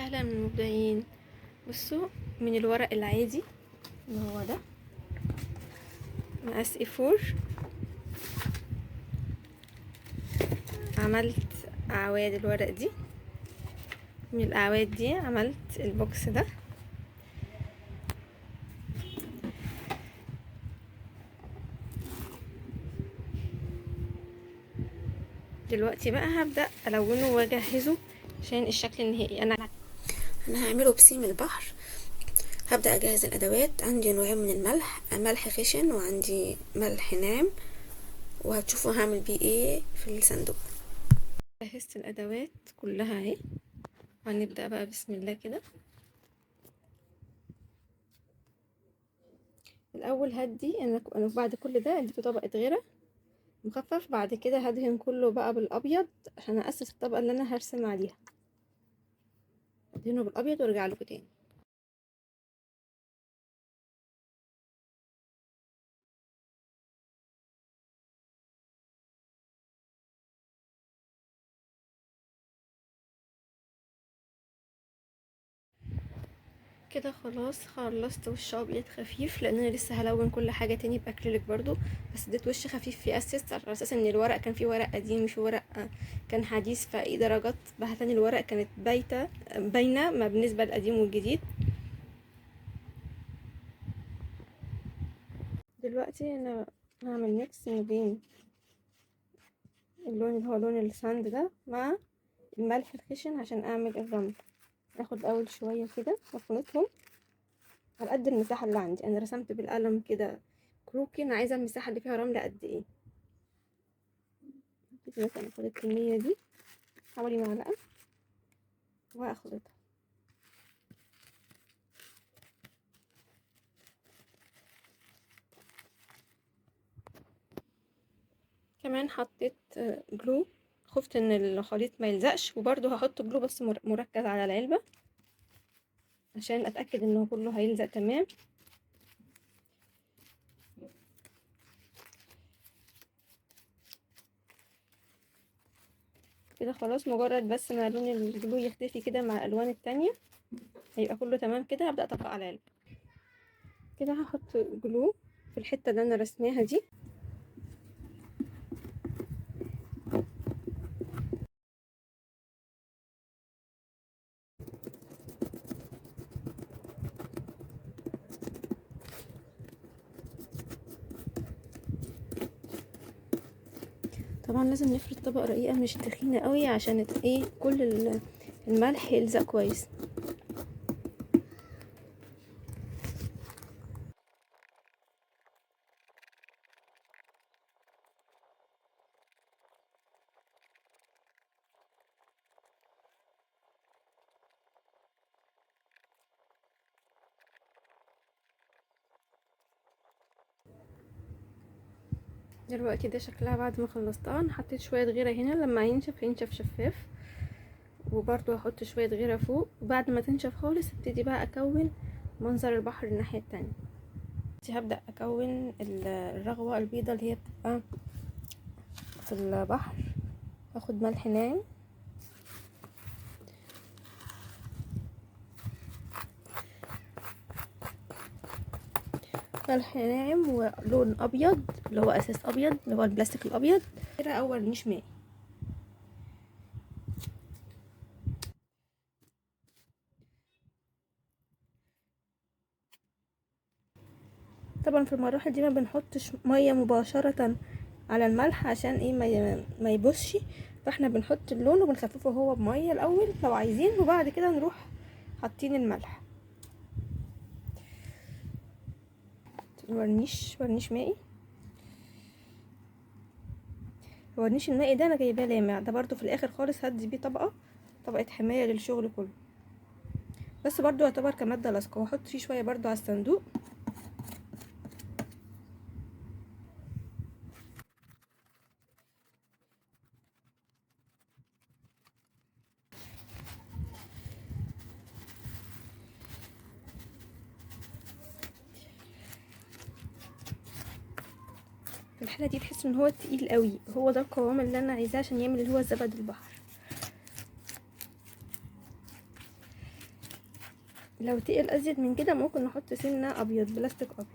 سهلة من المبدعين. بصوا، من الورق العادي اللي هو ده مقاس A4 عملت اعواد الورق دي. من الاعواد دي عملت البوكس ده. دلوقتي بقى هبدأ الونه واجهزه عشان الشكل النهائي. انا هعمله بسيم البحر. هبدأ اجهز الادوات. عندي نوعين من الملح، ملح خشن وعندي ملح ناعم، وهتشوفوا هعمل بيه ايه في الصندوق. جهزت الادوات كلها اهي، وهنبدأ بقى بسم الله كده. الاول هدي انا بعد كل ده اديته طبقة غيرة مخفف. بعد كده هدهن كله بقى بالابيض عشان اسس الطبقة اللي انا هرسم عليها. ادهنه بالابيض وارجع لكم تاني. كده خلاص خلصت وش ابيض خفيف، لان انا لسه هلون كل حاجه تاني باكريليك برضو. بس اديت وش خفيف فيه اسيست على اساس ان الورق كان فيه ورق قديم وفي ورق كان حديث، فايه درجات بهتان الورق كانت باينه ما بالنسبه للقديم والجديد. دلوقتي انا هعمل ميكس ما بين اللون اللي هو لون الساند ده مع الملح الخشن عشان اعمل الرمل. اخد الاول شويه كده واخلطهم على قد المساحه اللي عندي. انا رسمت بالقلم كده كروكي، انا عايزه المساحه اللي فيها رمل قد ايه. مثلا اخد الكميه دي حوالي معلقه وهاخدها. كمان حطيت جلو، خفت ان الخليط ما يلزقش، وبرده هحط جلو بس مركز على العلبه عشان اتاكد انه كله هيلزق تمام. كده خلاص، مجرد بس ما لون الجلو يختفي كده مع الالوان التانية هيبقى كله تمام. كده هبدا اطبق على العلبه. كده هحط جلو في الحته اللي انا رسماها دي. طبعا لازم نفرد طبقه رقيقه مش تخينه قوي عشان ايه كل الملح يلزق كويس. دلوقتي ده شكلها بعد ما خلصتها. انا حطيت شويه غيره هنا، لما ينشف شفاف. وبرضو هحط شويه غيره فوق، وبعد ما تنشف خالص ابتدي بقى اكون منظر البحر الناحيه التانية. هبدا اكون الرغوه البيضه اللي هي بتبقى في البحر. هاخد ملح ناعم ولون ابيض اللي هو اساس ابيض اللي هو البلاستيك الابيض كده اول مش مائي. طبعا في المراحل دي ما بنحطش ميه مباشره على الملح عشان ايه ما يبوظش. فاحنا بنحط اللون وبنخففه هو بميه الاول لو عايزين، وبعد كده نروح حاطين الملح. ورنيش مائي. الورنيش المائي ده انا جايباه لامع، ده برضو في الاخر خالص هدي بيه طبقه حمايه للشغل كله، بس برضو يعتبر كماده لاصقه. واحط فيه شويه برضو على الصندوق. في الحاله دي تحس ان هو تقيل قوي، هو ده القوام اللي انا عايزاه عشان يعمل اللي هو زبد البحر. لو تقل ازيد من كده ممكن نحط سنه ابيض، بلاستيك ابيض.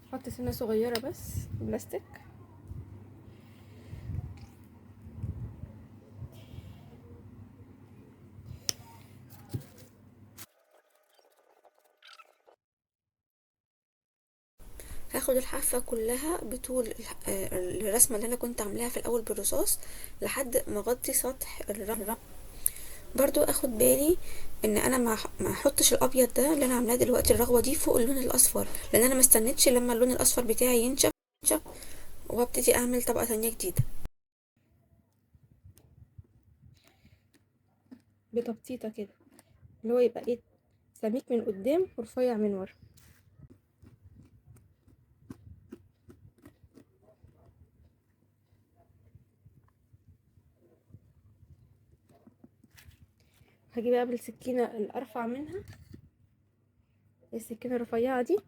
نحط سنه صغيره بس بلاستيك. هاخد الحافة كلها بطول الرسمة اللي انا كنت عاملاها في الاول بالرصاص لحد ما اغطي سطح الرمل. برضو اخد بالي ان انا ما احطش الابيض ده اللي انا عاملاه دلوقتي الرغوة دي فوق اللون الاصفر، لان انا ما استنيتش لما اللون الاصفر بتاعي ينشف وابتدي اعمل طبقة تانية جديدة بتبسيطة كده، اللي هو يبقى ايه، سميك من قدام ورفيع من ورا. هجي بقى بالسكينة الارفع منها، السكينة الرفيعة دي،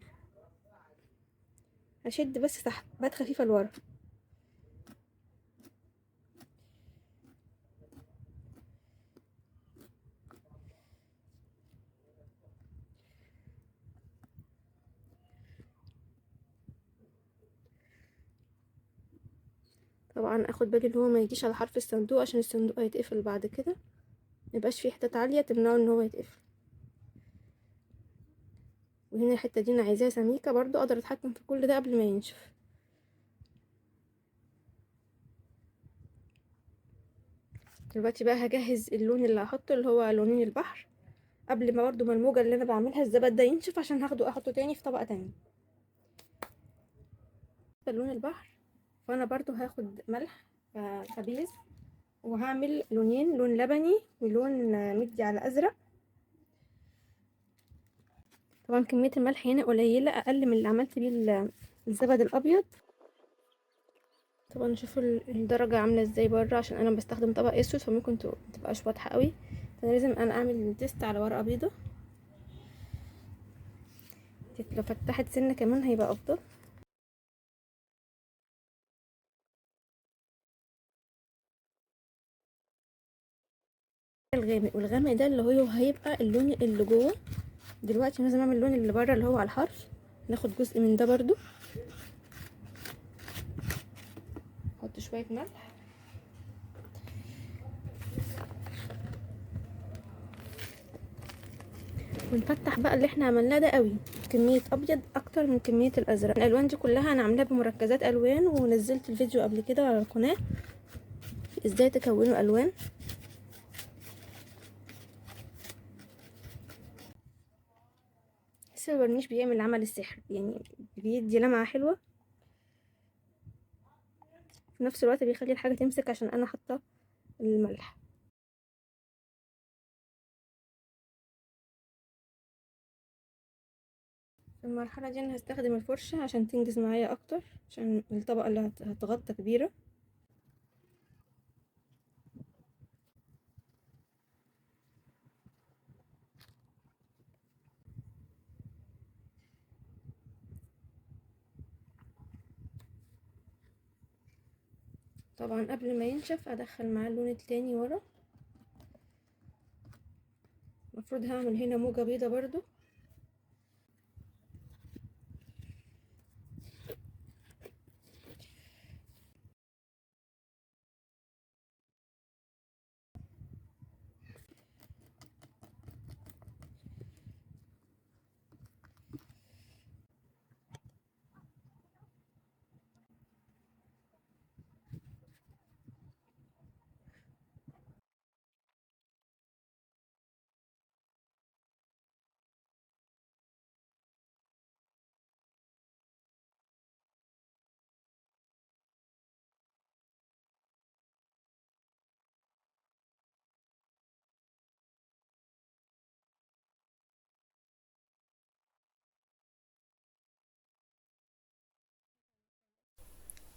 هشد بس سحبات خفيفة لورا. طبعا اخد بالي ان هو ما يجيش على حرف الصندوق عشان الصندوق هيتقفل بعد كده، ميبقاش فيه حتت عالية تمنعه ان هو يتقفل. وهنا الحتة دي انا عايزاها سميكة برضو، اقدر اتحكم في كل ده قبل ما ينشف. دلوقتي بقى هجهز اللون اللي هحطه اللي هو لونين البحر، قبل ما برضو ما الموجة اللي انا بعملها الزبد ده ينشف عشان هاخده احطه تاني في طبقة تانية. لون البحر، فانا برضو هاخد ملح خبيز، وهعمل لونين، لون لبني ولون مدي على ازرق. طبعا كمية الملح هنا قليلة، اقل من اللي عملت بيه الزبد الابيض. طبعا شوفوا الدرجة عاملة ازاي بره، عشان انا بستخدم طبق اسود فممكن متبقاش واضحة قوي، فانا لازم انا اعمل تيست على ورقة بيضة. لو فتحت سنة كمان هيبقى افضل. الغامق، والغامق ده اللي هو هيبقى اللون اللي جوه. دلوقتي لازم اعمل اللون اللي بره اللي هو على الحرف، ناخد جزء من ده برضو، نحط شوية ملح ونفتح بقى اللي احنا عملناه ده قوي، كمية ابيض اكتر من كمية الازرق. الالوان دي كلها انا عاملاها بمركزات الوان، ونزلت الفيديو قبل كده على القناة ازاي تكونوا الوان. بس الورنيش بيعمل عمل السحر، يعني بيدي لمعة حلوة في نفس الوقت بيخلي الحاجة تمسك عشان انا حاطة الملح. في المرحلة دي انا هستخدم الفرشة عشان تنجز معايا اكتر، عشان الطبقة اللي هتغطى كبيرة. طبعا قبل ما ينشف ادخل معاه اللون التاني ورا. المفروض هعمل هنا موجة بيضة برضو.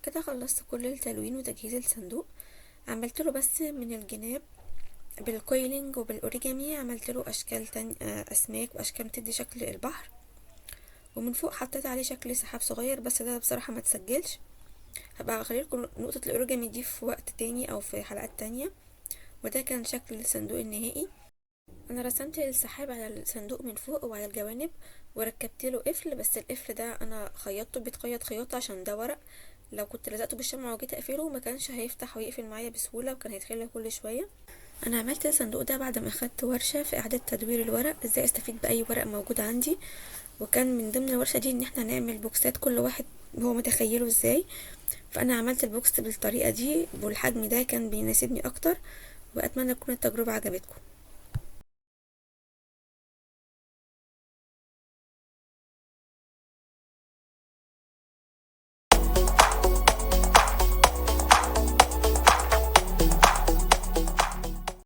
كده خلصت كل التلوين وتجهيز الصندوق. عملت له بس من الجناب بالكويلينج وبالاوريجامي، عملت له اشكال تانية، اسماك واشكال تدي شكل البحر، ومن فوق حطيت عليه شكل سحاب صغير، بس ده بصراحة ما تسجلش. هبقى اخلي لكم نقطة الاوريجامي دي في وقت تاني او في حلقات تانية. وده كان شكل الصندوق النهائي. انا رسمت السحاب على الصندوق من فوق وعلى الجوانب، وركبت له قفل، بس القفل ده انا خيطته، بيتخيط خياطه عشان ده ورق. لو كنت لزقته بالشمع وجيت اقفله ما كانش هيفتح ويقفل معايا بسهوله، وكان هيتخلع كل شويه. انا عملت الصندوق ده بعد ما اخدت ورشه في اعاده تدوير الورق، ازاي استفيد باي ورق موجود عندي. وكان من ضمن الورشه دي ان احنا نعمل بوكسات كل واحد هو متخيله ازاي. فانا عملت البوكس بالطريقه دي والحجم ده كان بيناسبني اكتر، واتمنى تكون التجربه عجبتكم.